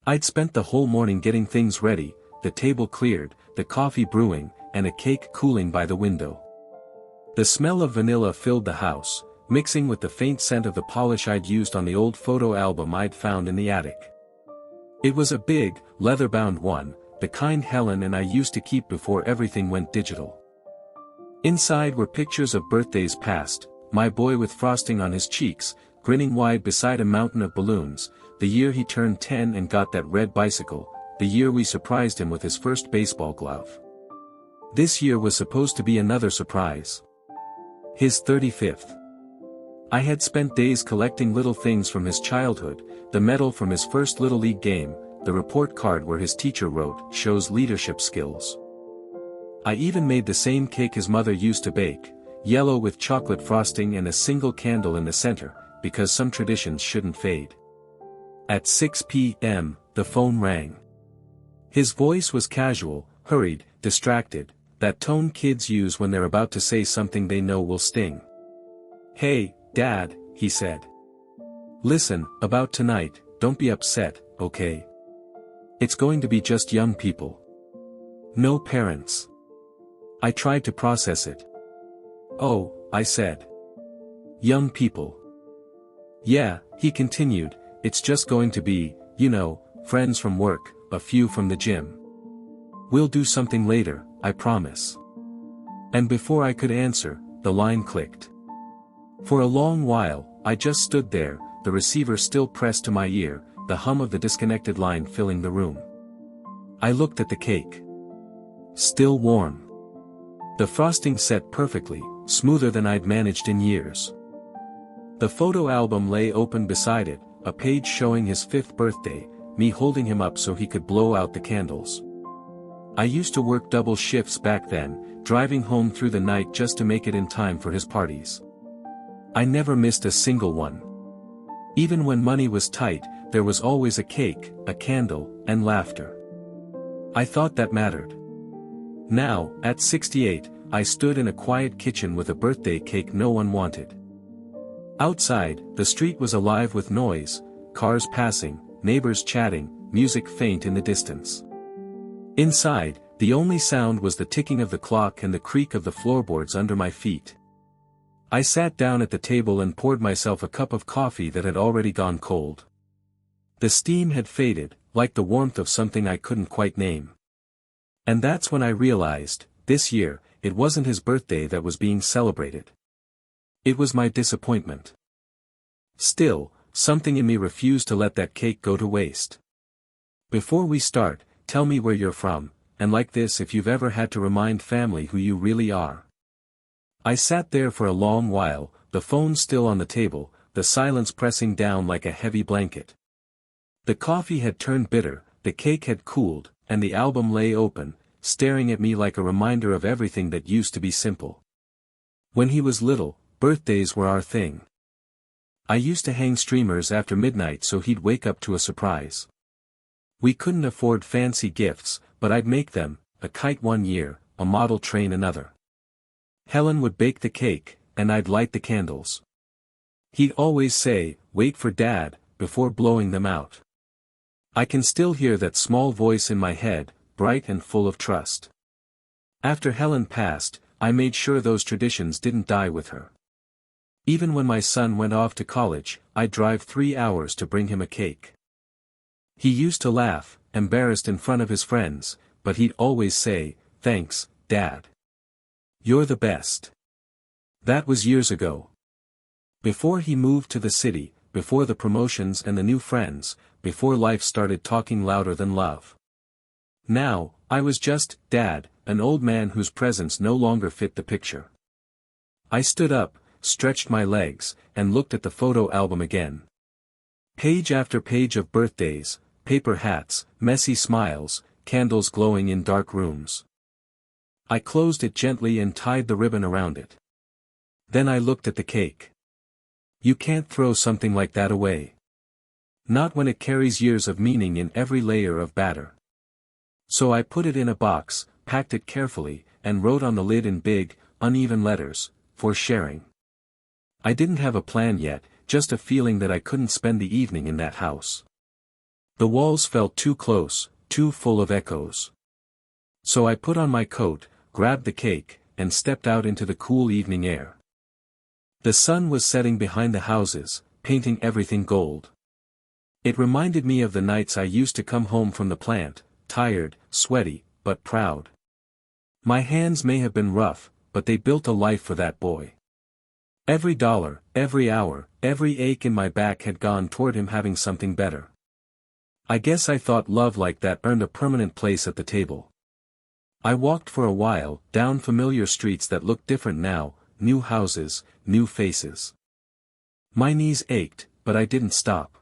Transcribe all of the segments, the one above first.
I'd spent the whole morning getting things ready, the table cleared, the coffee brewing, and a cake cooling by the window. The smell of vanilla filled the house, mixing with the faint scent of the polish I'd used on the old photo album I'd found in the attic. It was a big, leather-bound one, the kind Helen and I used to keep before everything went digital. Inside were pictures of birthdays past, my boy with frosting on his cheeks, grinning wide beside a mountain of balloons, the year he turned 10 and got that red bicycle, the year we surprised him with his first baseball glove. This year was supposed to be another surprise. His 35th. I had spent days collecting little things from his childhood, the medal from his first Little League game, the report card where his teacher wrote, "Shows leadership skills." I even made the same cake his mother used to bake, yellow with chocolate frosting and a single candle in the center, because some traditions shouldn't fade. At 6 p.m., the phone rang. His voice was casual, hurried, distracted, that tone kids use when they're about to say something they know will sting. "Hey, Dad," he said. "Listen, about tonight, don't be upset, okay? It's going to be just young people. No parents." I tried to process it. "Oh," I said. "Young people." "Yeah," he continued, "it's just going to be, friends from work, a few from the gym. We'll do something later, I promise." And before I could answer, the line clicked. For a long while, I just stood there, the receiver still pressed to my ear, the hum of the disconnected line filling the room. I looked at the cake. Still warm. The frosting set perfectly, smoother than I'd managed in years. The photo album lay open beside it, a page showing his 5th birthday, me holding him up so he could blow out the candles. I used to work double shifts back then, driving home through the night just to make it in time for his parties. I never missed a single one. Even when money was tight, there was always a cake, a candle, and laughter. I thought that mattered. Now, at 68, I stood in a quiet kitchen with a birthday cake no one wanted. Outside, the street was alive with noise, cars passing, neighbors chatting, music faint in the distance. Inside, the only sound was the ticking of the clock and the creak of the floorboards under my feet. I sat down at the table and poured myself a cup of coffee that had already gone cold. The steam had faded, like the warmth of something I couldn't quite name. And that's when I realized, this year, it wasn't his birthday that was being celebrated. It was my disappointment. Still, something in me refused to let that cake go to waste. "Before we start, tell me where you're from, and like this if you've ever had to remind family who you really are." I sat there for a long while, the phone still on the table, the silence pressing down like a heavy blanket. The coffee had turned bitter, the cake had cooled, and the album lay open, staring at me like a reminder of everything that used to be simple. When he was little, birthdays were our thing. I used to hang streamers after midnight so he'd wake up to a surprise. We couldn't afford fancy gifts, but I'd make them, a kite one year, a model train another. Helen would bake the cake, and I'd light the candles. He'd always say, "Wait for Dad," before blowing them out. I can still hear that small voice in my head, bright and full of trust. After Helen passed, I made sure those traditions didn't die with her. Even when my son went off to college, I'd drive 3 hours to bring him a cake. He used to laugh, embarrassed in front of his friends, but he'd always say, "Thanks, Dad. You're the best." That was years ago. Before he moved to the city, before the promotions and the new friends, before life started talking louder than love. Now, I was just, Dad, an old man whose presence no longer fit the picture. I stood up, stretched my legs, and looked at the photo album again. Page after page of birthdays, paper hats, messy smiles, candles glowing in dark rooms. I closed it gently and tied the ribbon around it. Then I looked at the cake. You can't throw something like that away. Not when it carries years of meaning in every layer of batter. So I put it in a box, packed it carefully, and wrote on the lid in big, uneven letters, "For sharing." I didn't have a plan yet, just a feeling that I couldn't spend the evening in that house. The walls felt too close, too full of echoes. So I put on my coat, grabbed the cake, and stepped out into the cool evening air. The sun was setting behind the houses, painting everything gold. It reminded me of the nights I used to come home from the plant, tired, sweaty, but proud. My hands may have been rough, but they built a life for that boy. Every dollar, every hour, every ache in my back had gone toward him having something better. I guess I thought love like that earned a permanent place at the table. I walked for a while, down familiar streets that looked different now, new houses, new faces. My knees ached, but I didn't stop.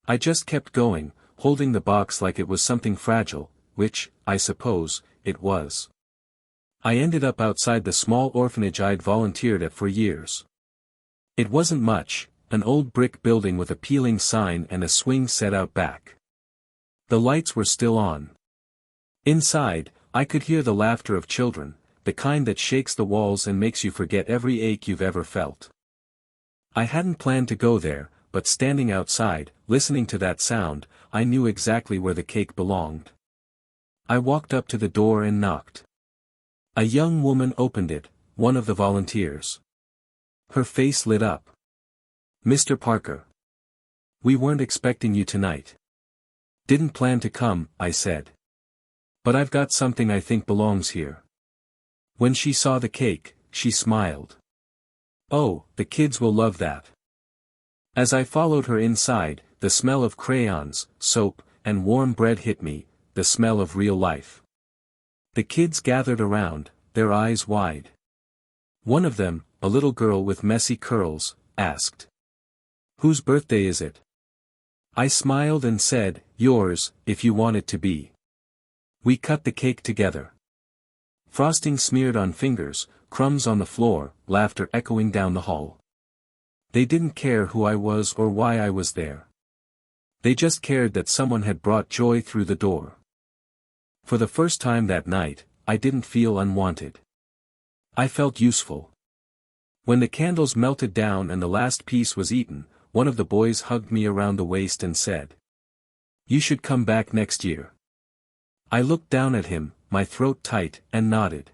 I just kept going, holding the box like it was something fragile, which, I suppose, it was. I ended up outside the small orphanage I'd volunteered at for years. It wasn't much, an old brick building with a peeling sign and a swing set out back. The lights were still on. Inside, I could hear the laughter of children, the kind that shakes the walls and makes you forget every ache you've ever felt. I hadn't planned to go there, but standing outside, listening to that sound, I knew exactly where the cake belonged. I walked up to the door and knocked. A young woman opened it, one of the volunteers. Her face lit up. "Mr. Parker. We weren't expecting you tonight." "Didn't plan to come," I said. "But I've got something I think belongs here." When she saw the cake, she smiled. "Oh, the kids will love that." As I followed her inside, the smell of crayons, soap, and warm bread hit me, the smell of real life. The kids gathered around, their eyes wide. One of them, a little girl with messy curls, asked, "Whose birthday is it?" I smiled and said, "Yours, if you want it to be." We cut the cake together. Frosting smeared on fingers, crumbs on the floor, laughter echoing down the hall. They didn't care who I was or why I was there. They just cared that someone had brought joy through the door. For the first time that night, I didn't feel unwanted. I felt useful. When the candles melted down and the last piece was eaten, one of the boys hugged me around the waist and said, "You should come back next year." I looked down at him, my throat tight, and nodded.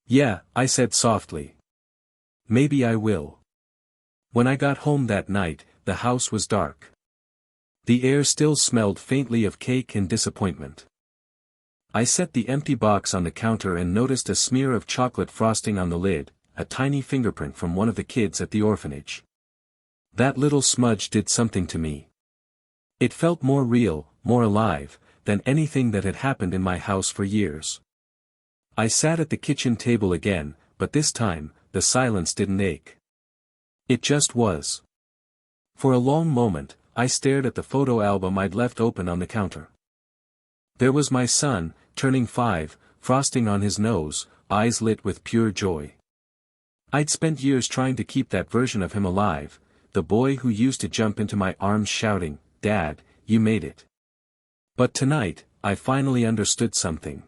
"Yeah," I said softly. "Maybe I will." When I got home that night, the house was dark. The air still smelled faintly of cake and disappointment. I set the empty box on the counter and noticed a smear of chocolate frosting on the lid, a tiny fingerprint from one of the kids at the orphanage. That little smudge did something to me. It felt more real, more alive, than anything that had happened in my house for years. I sat at the kitchen table again, but this time, the silence didn't ache. It just was. For a long moment, I stared at the photo album I'd left open on the counter. There was my son, turning 5, frosting on his nose, eyes lit with pure joy. I'd spent years trying to keep that version of him alive, the boy who used to jump into my arms shouting, "Dad, you made it." But tonight, I finally understood something.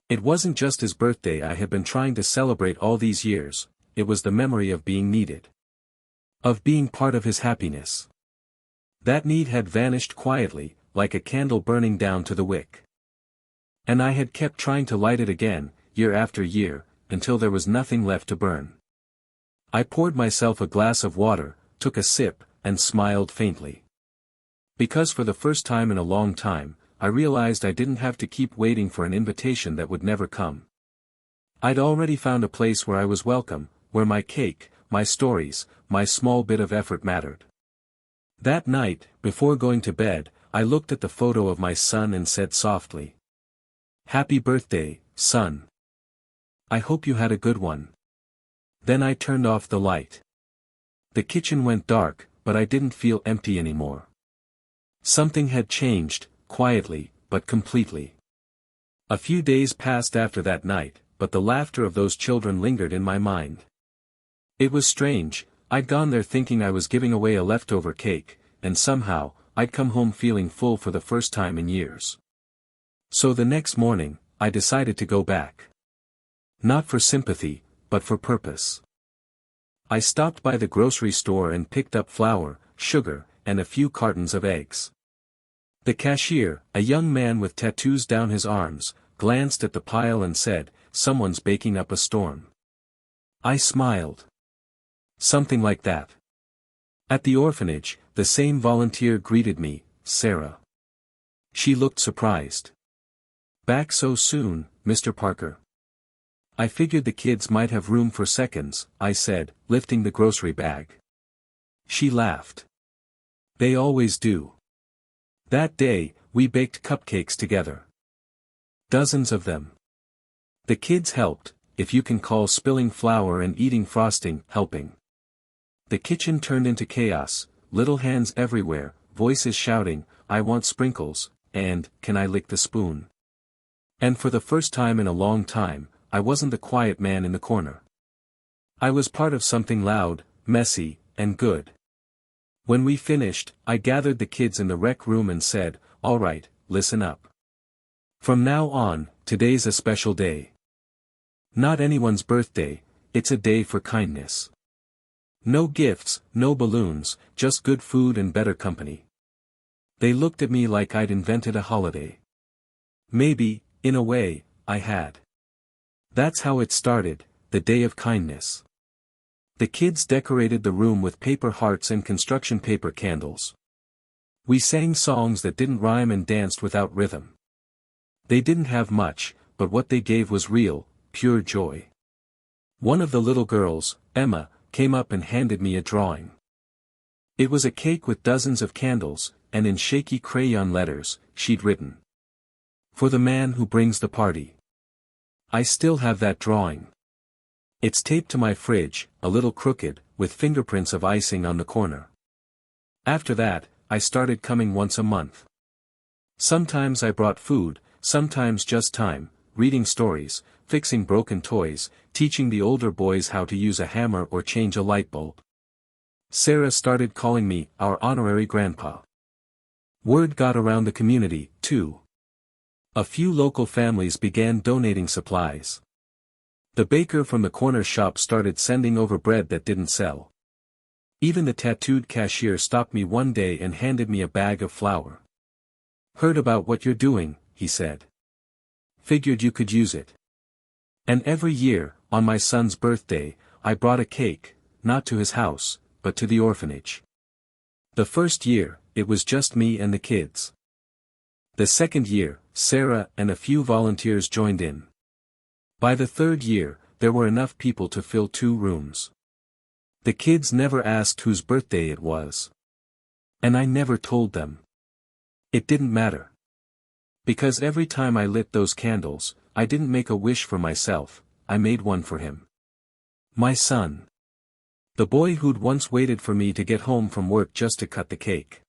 It wasn't just his birthday I had been trying to celebrate all these years, it was the memory of being needed. Of being part of his happiness. That need had vanished quietly, like a candle burning down to the wick. And I had kept trying to light it again, year after year, until there was nothing left to burn. I poured myself a glass of water, took a sip, and smiled faintly. Because for the first time in a long time, I realized I didn't have to keep waiting for an invitation that would never come. I'd already found a place where I was welcome, where my cake, my stories, my small bit of effort mattered. That night, before going to bed, I looked at the photo of my son and said softly, "Happy birthday, son. I hope you had a good one." Then I turned off the light. The kitchen went dark, but I didn't feel empty anymore. Something had changed, quietly, but completely. A few days passed after that night, but the laughter of those children lingered in my mind. It was strange, I'd gone there thinking I was giving away a leftover cake, and somehow, I'd come home feeling full for the first time in years. So the next morning, I decided to go back. Not for sympathy, but for purpose. I stopped by the grocery store and picked up flour, sugar, and a few cartons of eggs. The cashier, a young man with tattoos down his arms, glanced at the pile and said, "Someone's baking up a storm." I smiled. Something like that. At the orphanage, the same volunteer greeted me, "Sarah." She looked surprised. "Back so soon, Mr. Parker?" "I figured the kids might have room for seconds," I said, lifting the grocery bag. She laughed. "They always do." That day, we baked cupcakes together. Dozens of them. The kids helped, if you can call spilling flour and eating frosting helping. The kitchen turned into chaos, little hands everywhere, voices shouting, "I want sprinkles," and, "Can I lick the spoon?" And for the first time in a long time, I wasn't the quiet man in the corner. I was part of something loud, messy, and good. When we finished, I gathered the kids in the rec room and said, "All right, listen up. From now on, today's a special day. Not anyone's birthday, it's a day for kindness. No gifts, no balloons, just good food and better company." They looked at me like I'd invented a holiday. Maybe, in a way, I had. That's how it started, the day of kindness. The kids decorated the room with paper hearts and construction paper candles. We sang songs that didn't rhyme and danced without rhythm. They didn't have much, but what they gave was real, pure joy. One of the little girls, Emma, came up and handed me a drawing. It was a cake with dozens of candles, and in shaky crayon letters, she'd written, "For the man who brings the party." I still have that drawing. It's taped to my fridge, a little crooked, with fingerprints of icing on the corner. After that, I started coming once a month. Sometimes I brought food, sometimes just time, reading stories, fixing broken toys, teaching the older boys how to use a hammer or change a light bulb. Sarah started calling me our honorary grandpa. Word got around the community, too. A few local families began donating supplies. The baker from the corner shop started sending over bread that didn't sell. Even the tattooed cashier stopped me one day and handed me a bag of flour. "Heard about what you're doing," he said. "Figured you could use it." And every year, on my son's birthday, I brought a cake, not to his house, but to the orphanage. The first year, it was just me and the kids. The second year, Sarah and a few volunteers joined in. By the third year, there were enough people to fill 2 rooms. The kids never asked whose birthday it was. And I never told them. It didn't matter. Because every time I lit those candles, I didn't make a wish for myself, I made one for him. My son. The boy who'd once waited for me to get home from work just to cut the cake.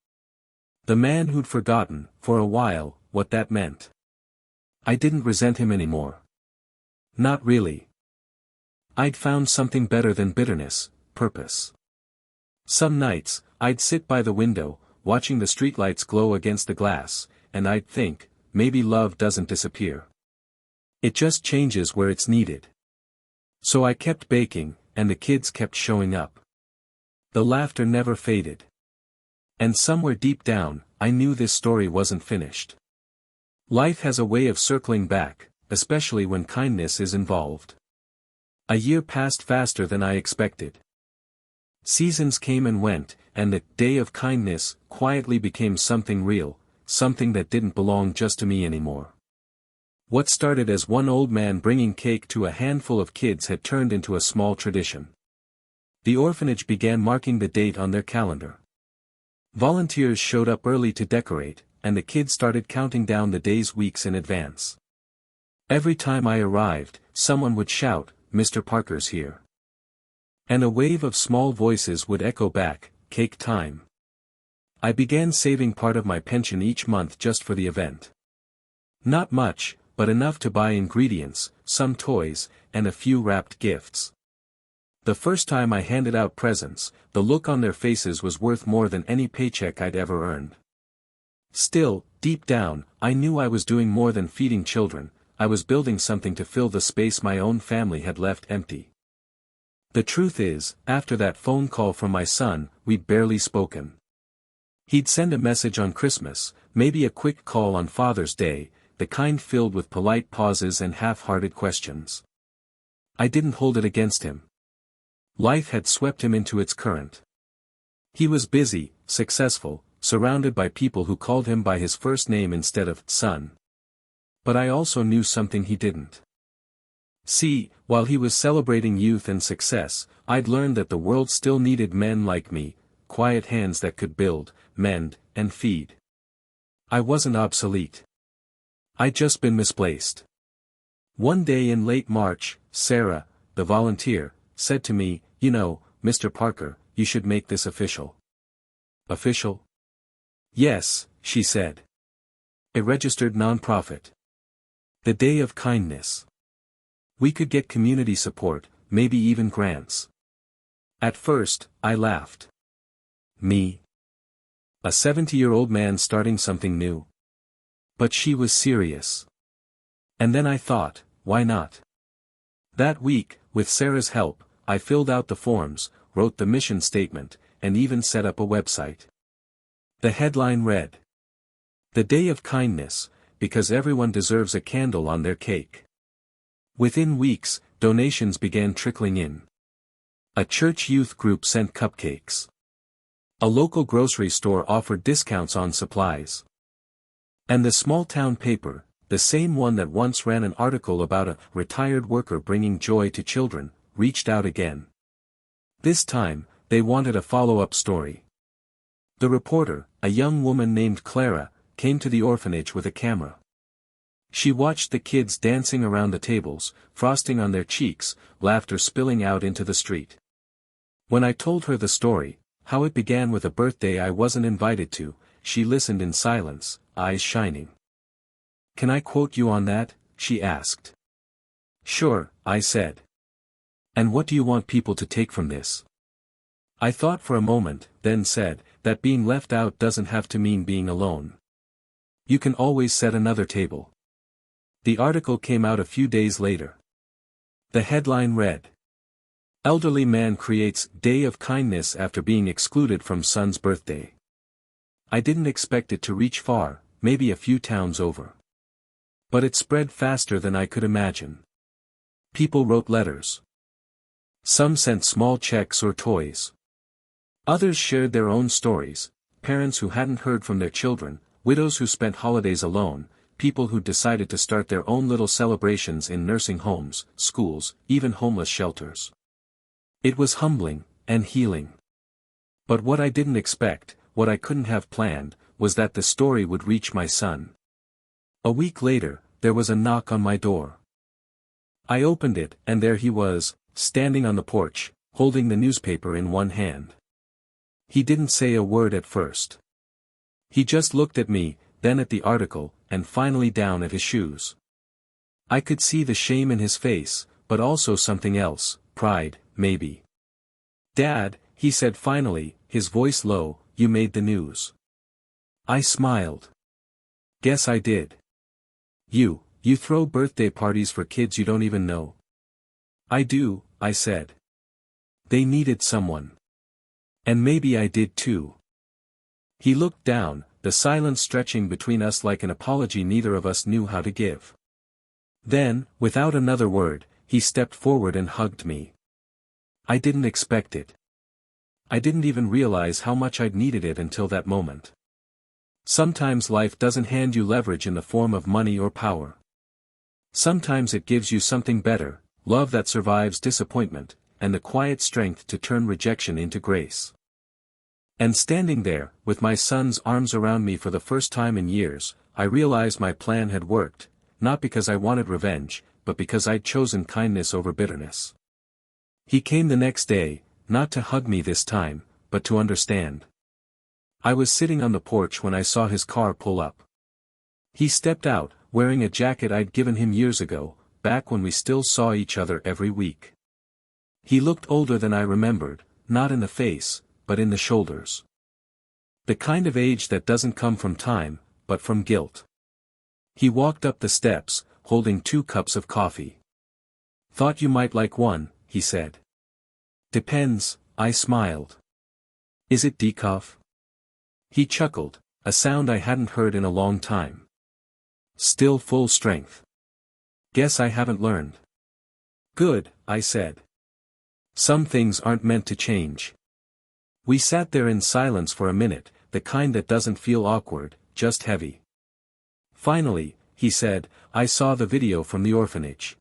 The man who'd forgotten, for a while, what that meant. I didn't resent him anymore. Not really. I'd found something better than bitterness, purpose. Some nights, I'd sit by the window, watching the streetlights glow against the glass, and I'd think, maybe love doesn't disappear. It just changes where it's needed. So I kept baking, and the kids kept showing up. The laughter never faded. And somewhere deep down, I knew this story wasn't finished. Life has a way of circling back, especially when kindness is involved. A year passed faster than I expected. Seasons came and went, and the day of kindness quietly became something real, something that didn't belong just to me anymore. What started as one old man bringing cake to a handful of kids had turned into a small tradition. The orphanage began marking the date on their calendar. Volunteers showed up early to decorate, and the kids started counting down the days weeks in advance. Every time I arrived, someone would shout, "Mr. Parker's here." And a wave of small voices would echo back, "Cake time." I began saving part of my pension each month just for the event. Not much, but enough to buy ingredients, some toys, and a few wrapped gifts. The first time I handed out presents, the look on their faces was worth more than any paycheck I'd ever earned. Still, deep down, I knew I was doing more than feeding children. I was building something to fill the space my own family had left empty. The truth is, after that phone call from my son, we'd barely spoken. He'd send a message on Christmas, maybe a quick call on Father's Day, the kind filled with polite pauses and half-hearted questions. I didn't hold it against him. Life had swept him into its current. He was busy, successful, surrounded by people who called him by his first name instead of son. But I also knew something he didn't. See, while he was celebrating youth and success, I'd learned that the world still needed men like me, quiet hands that could build, mend, and feed. I wasn't obsolete. I'd just been misplaced. One day in late March, Sarah, the volunteer, said to me, "You know, Mr. Parker, you should make this official." Official? Yes, she said. A registered nonprofit. The Day of Kindness. We could get community support, maybe even grants. At first, I laughed. Me? A 70-year-old man starting something new. But she was serious. And then I thought, why not? That week, with Sarah's help, I filled out the forms, wrote the mission statement, and even set up a website. The headline read, "The Day of Kindness, because everyone deserves a candle on their cake." Within weeks, donations began trickling in. A church youth group sent cupcakes. A local grocery store offered discounts on supplies. And the small-town paper, the same one that once ran an article about a retired worker bringing joy to children, reached out again. This time, they wanted a follow-up story. The reporter, a young woman named Clara, came to the orphanage with a camera. She watched the kids dancing around the tables, frosting on their cheeks, laughter spilling out into the street. When I told her the story, how it began with a birthday I wasn't invited to, she listened in silence, eyes shining. "Can I quote you on that?" she asked. "Sure," I said. "And what do you want people to take from this?" I thought for a moment, then said, that being left out doesn't have to mean being alone. You can always set another table. The article came out a few days later. The headline read, "Elderly man creates Day of Kindness after being excluded from son's birthday." I didn't expect it to reach far, maybe a few towns over. But it spread faster than I could imagine. People wrote letters. Some sent small checks or toys. Others shared their own stories, parents who hadn't heard from their children, widows who spent holidays alone, people who decided to start their own little celebrations in nursing homes, schools, even homeless shelters. It was humbling, and healing. But what I didn't expect, what I couldn't have planned, was that the story would reach my son. A week later, there was a knock on my door. I opened it, and there he was, standing on the porch, holding the newspaper in one hand. He didn't say a word at first. He just looked at me, then at the article, and finally down at his shoes. I could see the shame in his face, but also something else, pride, maybe. "Dad," he said finally, his voice low, "you made the news." I smiled. "Guess I did." You throw birthday parties for kids you don't even know?" "I do," I said. "They needed someone. And maybe I did too." He looked down, the silence stretching between us like an apology neither of us knew how to give. Then, without another word, he stepped forward and hugged me. I didn't expect it. I didn't even realize how much I'd needed it until that moment. Sometimes life doesn't hand you leverage in the form of money or power. Sometimes it gives you something better, love that survives disappointment, and the quiet strength to turn rejection into grace. And standing there, with my son's arms around me for the first time in years, I realized my plan had worked, not because I wanted revenge, but because I'd chosen kindness over bitterness. He came the next day, not to hug me this time, but to understand. I was sitting on the porch when I saw his car pull up. He stepped out, wearing a jacket I'd given him years ago, back when we still saw each other every week. He looked older than I remembered, not in the face, but in the shoulders. The kind of age that doesn't come from time, but from guilt. He walked up the steps, holding 2 cups of coffee. "Thought you might like one," he said. "Depends," I smiled. "Is it decaf?" He chuckled, a sound I hadn't heard in a long time. Still full strength. Guess I haven't learned. Good, I said. Some things aren't meant to change. We sat there in silence for a minute, the kind that doesn't feel awkward, just heavy. Finally, he said, I saw the video from the orphanage.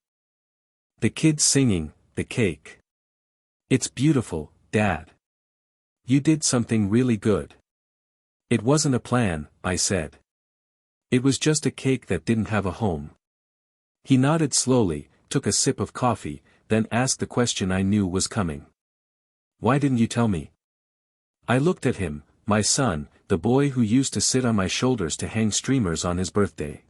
The kids singing, the cake. It's beautiful, Dad. You did something really good. It wasn't a plan, I said. It was just a cake that didn't have a home. He nodded slowly, took a sip of coffee, then asked the question I knew was coming. Why didn't you tell me? I looked at him, my son, the boy who used to sit on my shoulders to hang streamers on his birthday.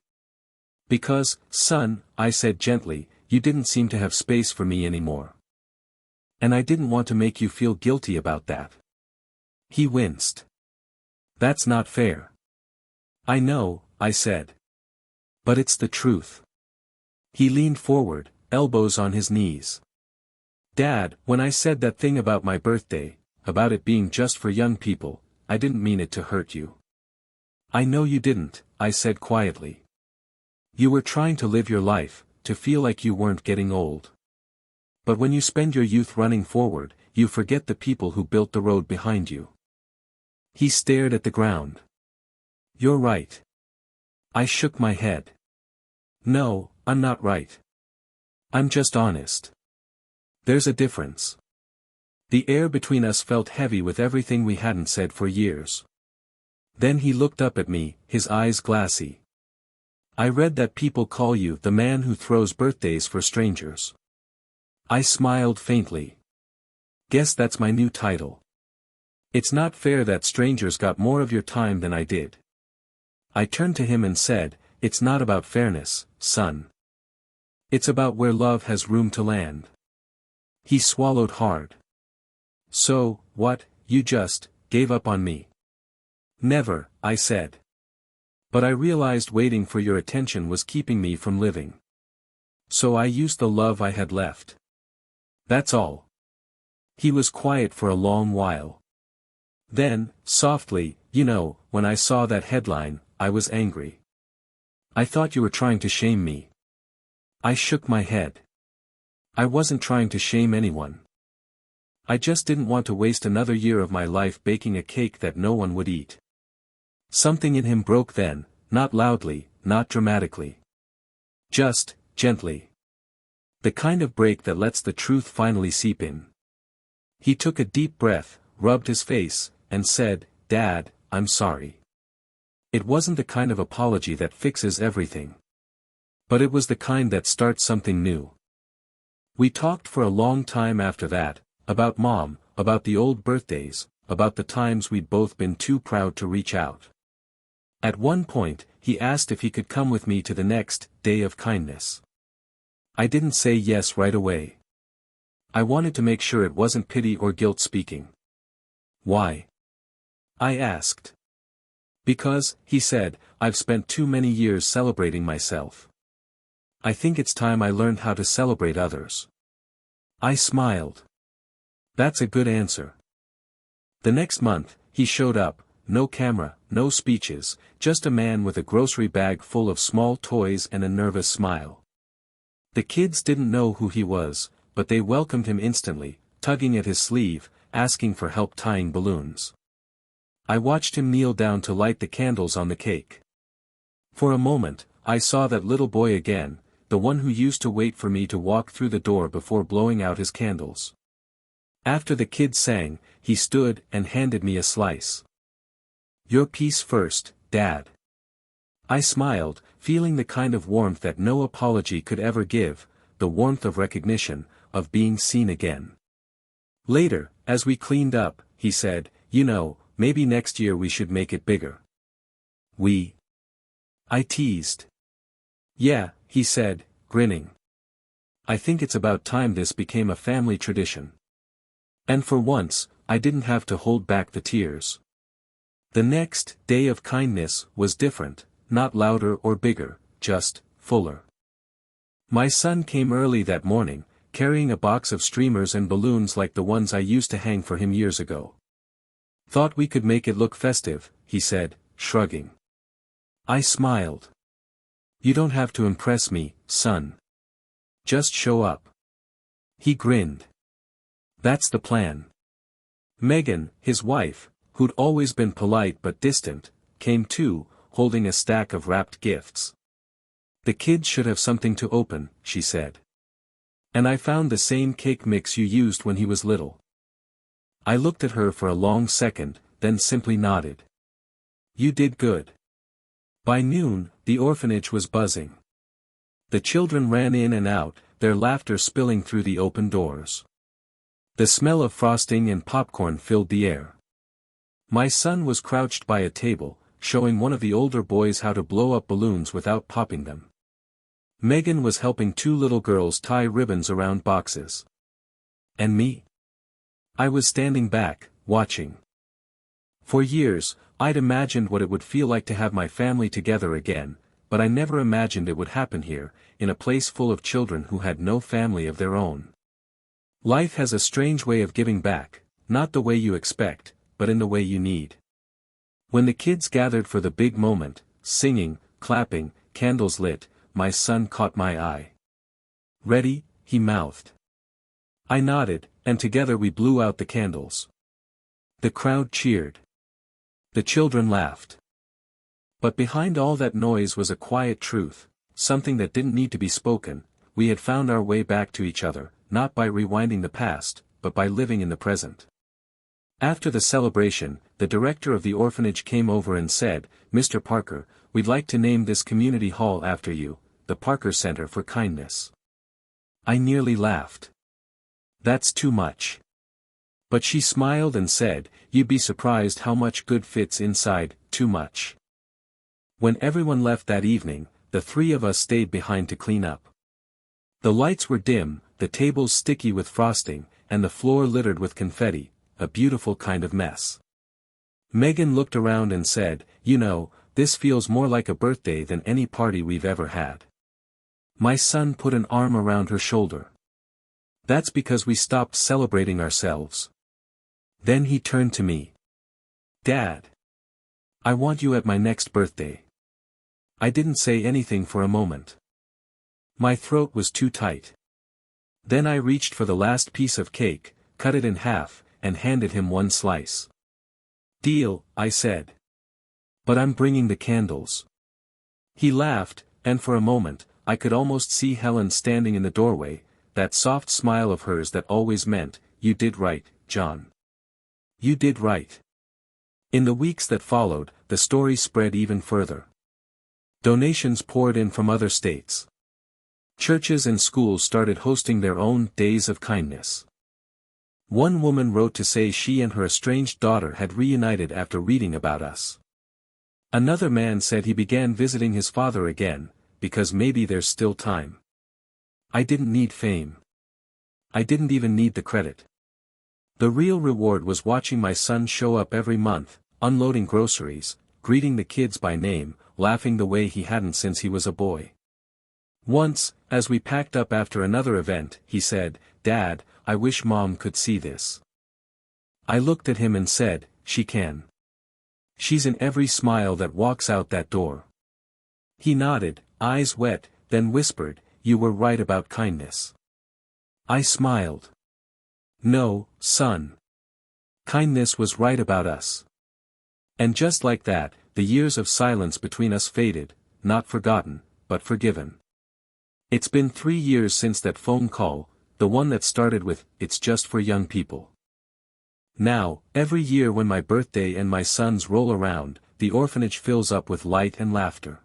Because, son, I said gently, you didn't seem to have space for me anymore. And I didn't want to make you feel guilty about that. He winced. That's not fair. I know, I said. But it's the truth. He leaned forward, elbows on his knees. Dad, when I said that thing about my birthday, about it being just for young people, I didn't mean it to hurt you. I know you didn't, I said quietly. You were trying to live your life, to feel like you weren't getting old. But when you spend your youth running forward, you forget the people who built the road behind you. He stared at the ground. You're right. I shook my head. No, I'm not right. I'm just honest. There's a difference. The air between us felt heavy with everything we hadn't said for years. Then he looked up at me, his eyes glassy. I read that people call you the man who throws birthdays for strangers. I smiled faintly. Guess that's my new title. It's not fair that strangers got more of your time than I did. I turned to him and said, it's not about fairness, son. It's about where love has room to land. He swallowed hard. So, what, you just gave up on me? Never, I said. But I realized waiting for your attention was keeping me from living. So I used the love I had left. That's all. He was quiet for a long while. Then, softly, when I saw that headline, I was angry. I thought you were trying to shame me. I shook my head. I wasn't trying to shame anyone. I just didn't want to waste another year of my life baking a cake that no one would eat. Something in him broke then, not loudly, not dramatically. Just, gently. The kind of break that lets the truth finally seep in. He took a deep breath, rubbed his face, and said, Dad, I'm sorry. It wasn't the kind of apology that fixes everything. But it was the kind that starts something new. We talked for a long time after that, about Mom, about the old birthdays, about the times we'd both been too proud to reach out. At one point, he asked if he could come with me to the next day of kindness. I didn't say yes right away. I wanted to make sure it wasn't pity or guilt speaking. Why? I asked. Because, he said, I've spent too many years celebrating myself. I think it's time I learned how to celebrate others. I smiled. That's a good answer. The next month, he showed up, no camera, no speeches, just a man with a grocery bag full of small toys and a nervous smile. The kids didn't know who he was, but they welcomed him instantly, tugging at his sleeve, asking for help tying balloons. I watched him kneel down to light the candles on the cake. For a moment, I saw that little boy again, the one who used to wait for me to walk through the door before blowing out his candles. After the kids sang, he stood and handed me a slice. Your piece first, Dad. I smiled, feeling the kind of warmth that no apology could ever give, the warmth of recognition, of being seen again. Later, as we cleaned up, he said, maybe next year we should make it bigger. I teased. Yeah, he said, grinning. I think it's about time this became a family tradition. And for once, I didn't have to hold back the tears. The next day of kindness was different, not louder or bigger, just fuller. My son came early that morning, carrying a box of streamers and balloons like the ones I used to hang for him years ago. Thought we could make it look festive, he said, shrugging. I smiled. You don't have to impress me, son. Just show up. He grinned. That's the plan. Megan, his wife, who'd always been polite but distant, came too, holding a stack of wrapped gifts. The kids should have something to open, she said. And I found the same cake mix you used when he was little. I looked at her for a long second, then simply nodded. You did good. By noon, the orphanage was buzzing. The children ran in and out, their laughter spilling through the open doors. The smell of frosting and popcorn filled the air. My son was crouched by a table, showing one of the older boys how to blow up balloons without popping them. Megan was helping two little girls tie ribbons around boxes. And me? I was standing back, watching. For years, I'd imagined what it would feel like to have my family together again, but I never imagined it would happen here, in a place full of children who had no family of their own. Life has a strange way of giving back, not the way you expect, but in the way you need. When the kids gathered for the big moment, singing, clapping, candles lit, my son caught my eye. Ready? He mouthed. I nodded, and together we blew out the candles. The crowd cheered. The children laughed. But behind all that noise was a quiet truth, something that didn't need to be spoken. We had found our way back to each other, not by rewinding the past, but by living in the present. After the celebration, the director of the orphanage came over and said, Mr. Parker, we'd like to name this community hall after you, the Parker Center for Kindness. I nearly laughed. That's too much. But she smiled and said, you'd be surprised how much good fits inside, too much. When everyone left that evening, the three of us stayed behind to clean up. The lights were dim, the tables sticky with frosting, and the floor littered with confetti, a beautiful kind of mess. Megan looked around and said, you know, this feels more like a birthday than any party we've ever had. My son put an arm around her shoulder. That's because we stopped celebrating ourselves. Then he turned to me. Dad. I want you at my next birthday. I didn't say anything for a moment. My throat was too tight. Then I reached for the last piece of cake, cut it in half, and handed him one slice. Deal, I said. But I'm bringing the candles. He laughed, and for a moment, I could almost see Helen standing in the doorway, that soft smile of hers that always meant, you did right, John. You did right. In the weeks that followed, the story spread even further. Donations poured in from other states. Churches and schools started hosting their own days of kindness. One woman wrote to say she and her estranged daughter had reunited after reading about us. Another man said he began visiting his father again, because maybe there's still time. I didn't need fame. I didn't even need the credit. The real reward was watching my son show up every month, unloading groceries, greeting the kids by name, laughing the way he hadn't since he was a boy. Once, as we packed up after another event, he said, Dad, I wish Mom could see this. I looked at him and said, she can. She's in every smile that walks out that door. He nodded, eyes wet, then whispered, you were right about kindness. I smiled. No, son. Kindness was right about us. And just like that, the years of silence between us faded, not forgotten, but forgiven. It's been 3 years since that phone call, the one that started with, it's just for young people. Now, every year when my birthday and my son's roll around, the orphanage fills up with light and laughter.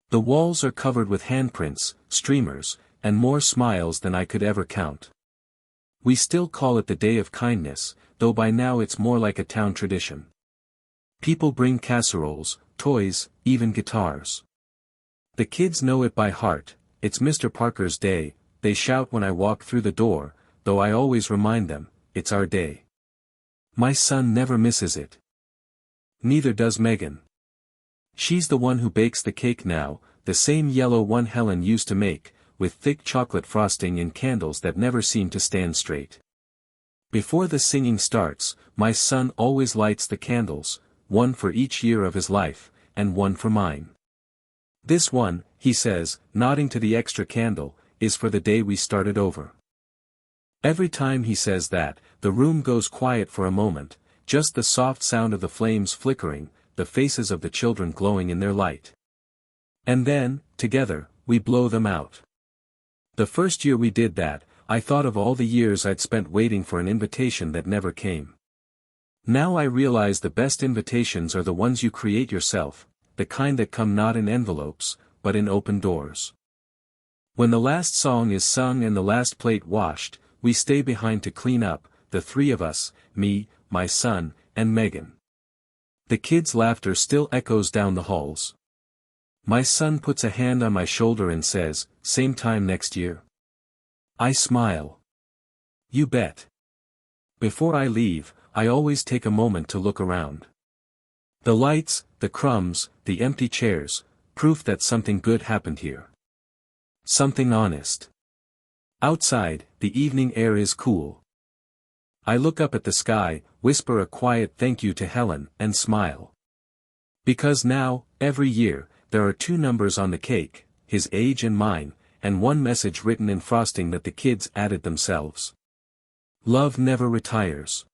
The walls are covered with handprints, streamers, and more smiles than I could ever count. We still call it the Day of Kindness, though by now it's more like a town tradition. People bring casseroles, toys, even guitars. The kids know it by heart, it's Mr. Parker's day, they shout when I walk through the door, though I always remind them, it's our day. My son never misses it. Neither does Megan. She's the one who bakes the cake now, the same yellow one Helen used to make, with thick chocolate frosting and candles that never seem to stand straight. Before the singing starts, my son always lights the candles, one for each year of his life, and one for mine. This one, he says, nodding to the extra candle, is for the day we started over. Every time he says that, the room goes quiet for a moment, just the soft sound of the flames flickering, the faces of the children glowing in their light. And then, together, we blow them out. The first year we did that, I thought of all the years I'd spent waiting for an invitation that never came. Now I realize the best invitations are the ones you create yourself, the kind that come not in envelopes, but in open doors. When the last song is sung and the last plate washed, we stay behind to clean up, the three of us, me, my son, and Megan. The kids' laughter still echoes down the halls. My son puts a hand on my shoulder and says, "Same time next year?" I smile. "You bet." Before I leave, I always take a moment to look around. The lights, the crumbs, the empty chairs, proof that something good happened here. Something honest. Outside, the evening air is cool. I look up at the sky, whisper a quiet thank you to Helen, and smile. Because now, every year, there are 2 numbers on the cake, his age and mine, and 1 message written in frosting that the kids added themselves. Love never retires.